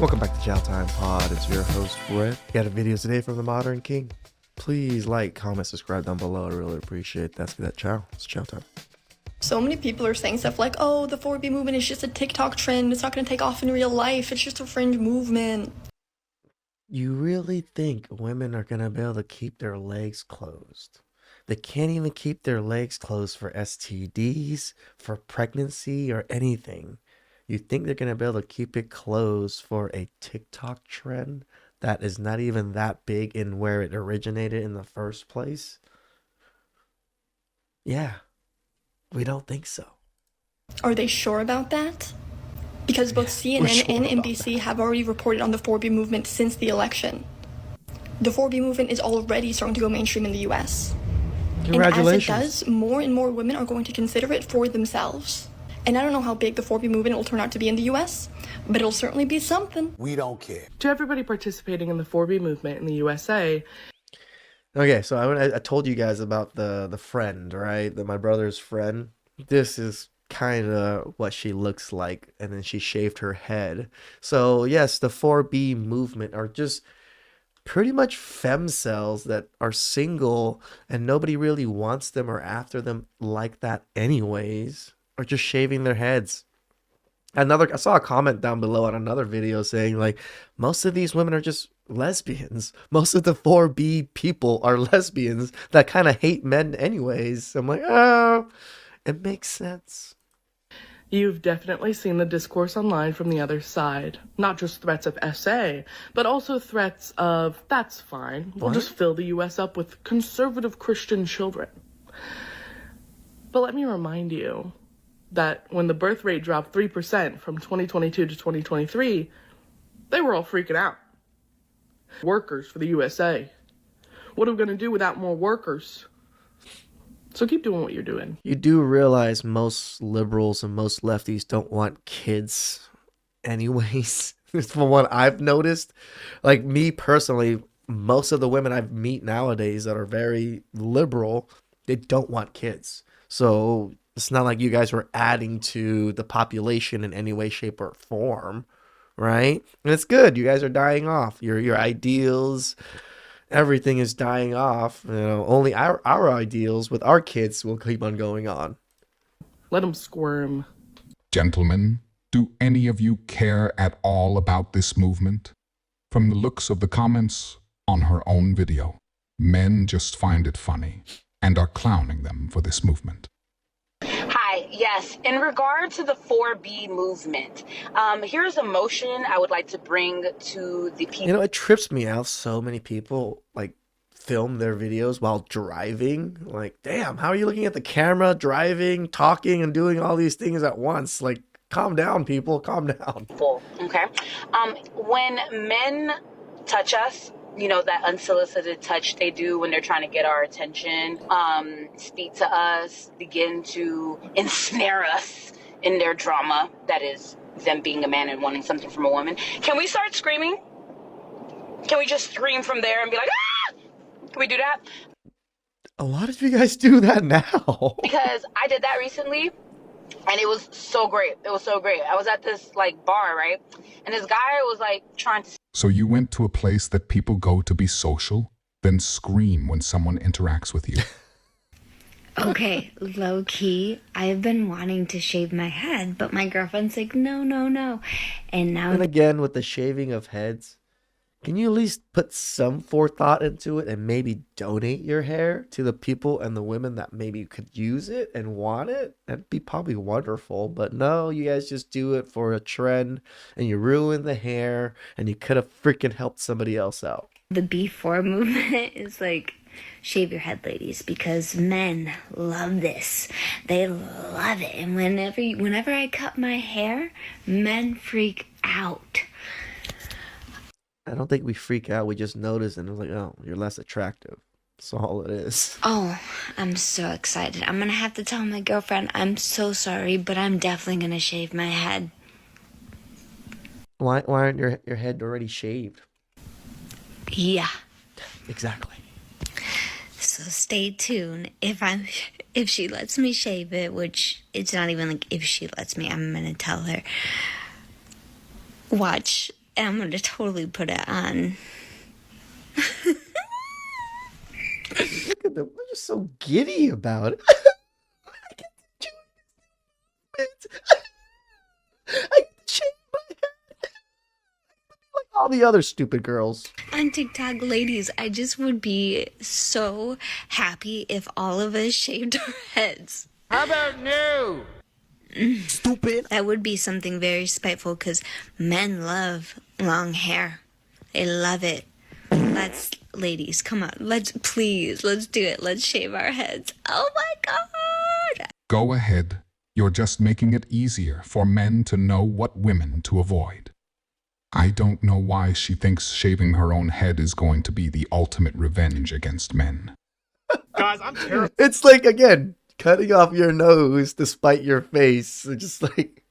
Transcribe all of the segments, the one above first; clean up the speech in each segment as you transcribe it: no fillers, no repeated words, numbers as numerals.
Welcome back to TheChowTimePod. It's your host, Brett. Got a video today from the Modern King. Please like, comment, subscribe down below. I really appreciate that. That chow. It's chow time. So many people are saying stuff like, oh, the 4B movement is just a TikTok trend. It's not going to take off in real life. It's just a fringe movement. You really think women are going to be able to keep their legs closed? They can't even keep their legs closed for STDs, for pregnancy, or anything. You think they're going to be able to keep it closed for a TikTok trend that is not even that big in where it originated in the first place? Yeah, we don't think so. Are they sure about that? Because both CNN and NBC have already reported on the 4B movement since the election. The 4B movement is already starting to go mainstream in the US. Congratulations. And as it does, more and more women are going to consider it for themselves. And I don't know how big the 4B movement will turn out to be in the US, but it'll certainly be something. We don't care. To everybody participating in the 4B movement in the USA. Okay, so I told you guys about the friend, right? My brother's friend. This is kind of what she looks like, and then she shaved her head. So yes, the 4B movement are just pretty much femcells that are single and nobody really wants them or after them like that anyways, or just shaving their heads. I saw a comment down below on another video saying like most of these women are just lesbians. Most of the 4B people are lesbians that kind of hate men anyways. I'm like, oh, it makes sense. You've definitely seen the discourse online from the other side. Not just threats of SA, but also threats of, that's fine, we'll just fill the US up with conservative Christian children. But let me remind you that when the birth rate dropped 3% from 2022 to 2023, they were all freaking out. Workers for the USA. What are we going to do without more workers? So keep doing what you're doing. You do realize most liberals and most lefties don't want kids anyways. From what I've noticed. Like me personally, most of the women I meet nowadays that are very liberal, they don't want kids. So it's not like you guys were adding to the population in any way, shape, or form, right? And it's good. You guys are dying off. Your ideals, everything is dying off. You know, only our ideals with our kids will keep on going on. Let them squirm. Gentlemen, do any of you care at all about this movement? From the looks of the comments on her own video, men just find it funny and are clowning them for this movement. Hi, yes, in regard to the 4B movement, here's a motion I would like to bring to the people. You know, it trips me out. So many people like film their videos while driving. Like, damn, how are you looking at the camera, driving, talking, and doing all these things at once? Like, calm down, people, calm down. Okay. When men touch us, you know, that unsolicited touch they do when they're trying to get our attention, speak to us, begin to ensnare us in their drama, that is them being a man and wanting something from a woman. Can we start screaming? Can we just scream from there and be like, ah! Can we do that? A lot of you guys do that now. Because I did that recently. And it was so great. It was so great. I was at this like bar, right? And this guy was like trying to... So you went to a place that people go to be social, then scream when someone interacts with you. Okay, low key, I've been wanting to shave my head, but my girlfriend's like, no, no, no. And now... And again, with the shaving of heads, can you at least put some forethought into it and maybe donate your hair to the people and the women that maybe could use it and want it? That'd be probably wonderful. But no, you guys just do it for a trend and you ruin the hair and you could have freaking helped somebody else out. The B4 movement is like, shave your head, ladies, because men love this. They love it. And whenever I cut my hair, men freak out. I don't think we freak out. We just notice and it's like, oh, you're less attractive. That's all it is. Oh, I'm so excited. I'm going to have to tell my girlfriend, I'm so sorry, but I'm definitely going to shave my head. Why aren't your head already shaved? Yeah. Exactly. So stay tuned. If she lets me shave it, which it's not even like if she lets me, I'm going to tell her. Watch and I'm going to totally put it on. Look at them. They're just so giddy about it. I get to join I get to shave my head. Like all the other stupid girls. On TikTok, ladies, I just would be so happy if all of us shaved our heads. How about no? Stupid. That would be something very spiteful because men love long hair. They love it. Ladies, come on. Let's do it. Let's shave our heads. Oh my God. Go ahead. You're just making it easier for men to know what women to avoid. I don't know why she thinks shaving her own head is going to be the ultimate revenge against men. Guys, I'm terrified It's like, again, cutting off your nose to spite your face. It's just like,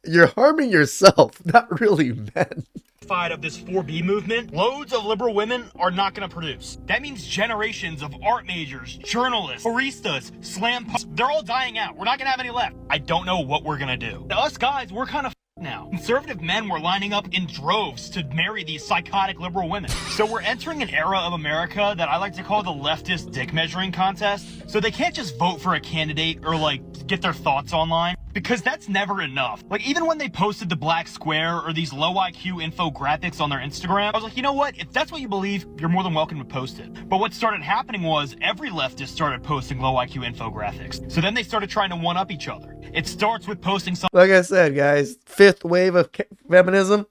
you're harming yourself, not really men. of this 4B movement. Loads of liberal women are not going to produce. That means generations of art majors, journalists, baristas, slam poets, they're all dying out. We're not going to have any left. I don't know what we're going to do. Us guys, we're kind of now. Conservative men were lining up in droves to marry these psychotic liberal women. So we're entering an era of America that I like to call the leftist dick measuring contest. So they can't just vote for a candidate or like get their thoughts online, because that's never enough. Like even when they posted the black square or these low IQ infographics on their Instagram, I was like, you know what? If that's what you believe, you're more than welcome to post it. But what started happening was every leftist started posting low IQ infographics. So then they started trying to one up each other. It starts with posting Like I said, guys, fifth wave of feminism,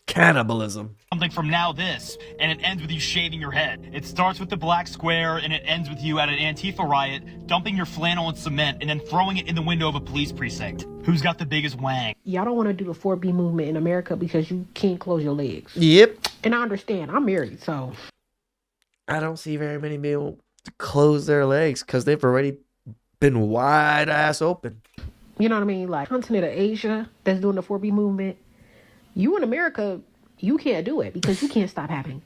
cannibalism. something from Now This, and it ends with you shaving your head. It starts with the black square, and it ends with you at an Antifa riot, dumping your flannel in cement, and then throwing it in the window of a police precinct. Who's got the biggest wang? Y'all don't want to do the 4B movement in America because you can't close your legs. Yep. And I understand. I'm married, so. I don't see very many people close their legs because they've already been wide ass open. You know what I mean? Like, continent of Asia that's doing the 4B movement. You in America, you can't do it because you can't stop having.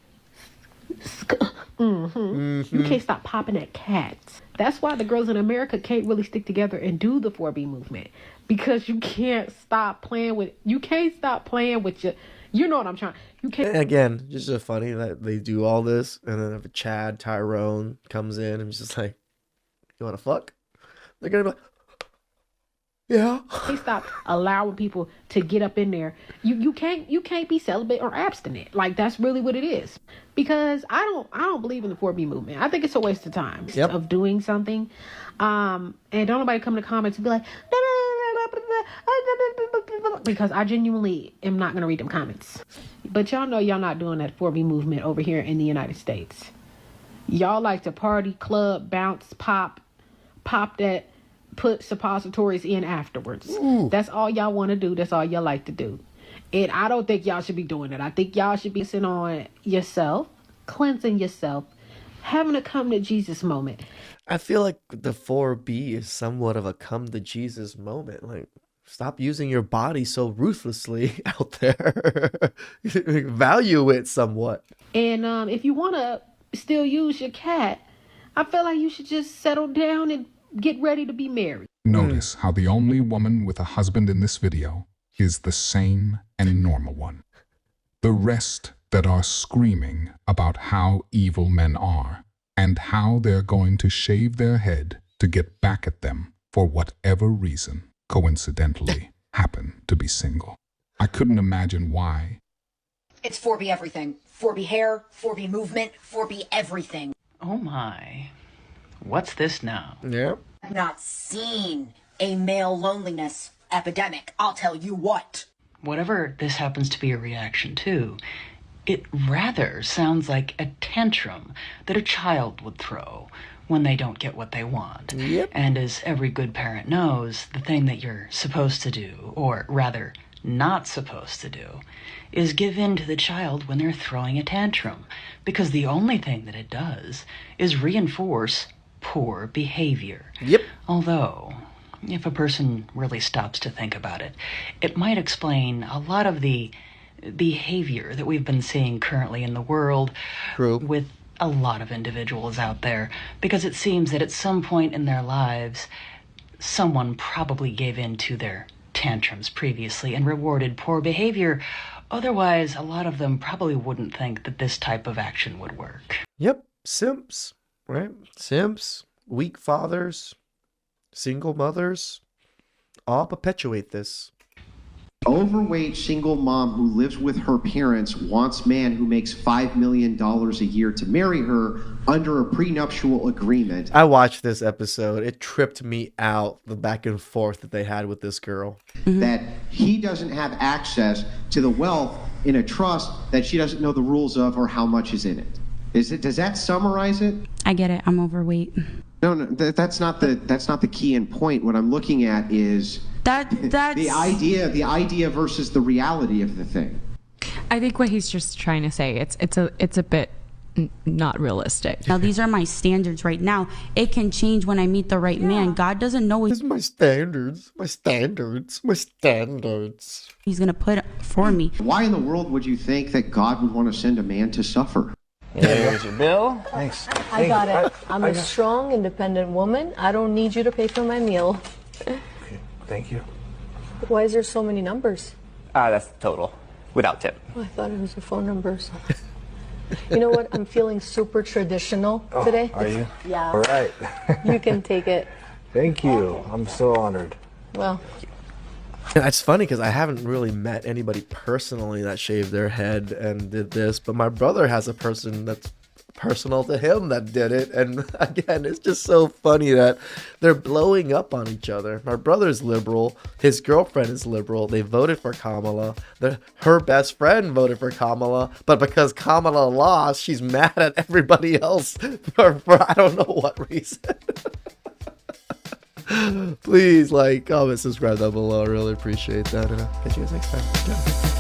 You can't stop popping at cats. That's why the girls in America can't really stick together and do the 4B movement, because you can't stop playing with. You can't stop playing with your. You know what I'm trying. You can't. And again, just so funny that they do all this, and then if Chad Tyrone comes in and he's just like, "You want to fuck?" They're gonna be like, "Yeah." They stop allowing people to get up in there. You can't be celibate or abstinent. Like, that's really what it is. Because I don't believe in the 4B movement. I think it's a waste of time of doing something. And don't nobody come to comments and be like, because I genuinely am not gonna read them comments. But y'all know y'all not doing that 4B movement over here in the United States. Y'all like to party, club, bounce, pop that. Put suppositories in afterwards. Ooh. That's all y'all want to do. That's all y'all like to do. And I don't think y'all should be doing it. I think y'all should be sitting on yourself, cleansing yourself, having a come to Jesus moment. I feel like the 4B is somewhat of a come to Jesus moment. Like, stop using your body so ruthlessly out there. Value it somewhat. And if you want to still use your cat, I feel like you should just settle down and get ready to be married. Notice how the only woman with a husband in this video is the sane and normal one. The rest that are screaming about how evil men are and how they're going to shave their head to get back at them for whatever reason, coincidentally, happen to be single. I couldn't imagine why. It's 4B everything. 4B hair, 4B movement, 4B everything. Oh my. What's this now? Yeah. I've not seen a male loneliness epidemic, I'll tell you what. Whatever this happens to be a reaction to, it rather sounds like a tantrum that a child would throw when they don't get what they want. Yep. And as every good parent knows, the thing that you're supposed to do, or rather not supposed to do, is give in to the child when they're throwing a tantrum, because the only thing that it does is reinforce poor behavior. Yep. Although, if a person really stops to think about it, it might explain a lot of the behavior that we've been seeing currently in the world. True. With a lot of individuals out there, because it seems that at some point in their lives, someone probably gave in to their tantrums previously and rewarded poor behavior. Otherwise, a lot of them probably wouldn't think that this type of action would work. Yep, simps, right? Simps, weak fathers, single mothers, all perpetuate this. Overweight single mom who lives with her parents wants man who makes $5 million a year to marry her under a prenuptial agreement. I watched this episode. It tripped me out, the back and forth that they had with this girl. That he doesn't have access to the wealth in a trust that she doesn't know the rules of or how much is in it. Does that summarize it? I get it. I'm overweight. No, that's not the key and point. What I'm looking at is that's the idea versus the reality of the thing. I think what he's just trying to say, it's a bit not realistic. Now these are my standards right now. It can change when I meet the right man. God doesn't know These are my standards. My standards. My standards. He's gonna put for me. Why in the world would you think that God would want to send a man to suffer? Here's your bill. Thanks. I got it. I'm a strong, independent woman. I don't need you to pay for my meal. Okay, thank you. Why is there so many numbers? That's the total, without tip. Oh, I thought it was your phone numbers. You know what? I'm feeling super traditional today. Are you? Yeah. All right. You can take it. Thank you. I'm so honored. Well. It's funny because I haven't really met anybody personally that shaved their head and did this, but my brother has a person that's personal to him that did it. And again, it's just so funny that they're blowing up on each other. My brother's liberal, his girlfriend is liberal, they voted for Kamala, her best friend voted for Kamala, but because Kamala lost, she's mad at everybody else for I don't know what reason. Please like, comment, subscribe down below. I really appreciate that, and I'll catch you guys next time.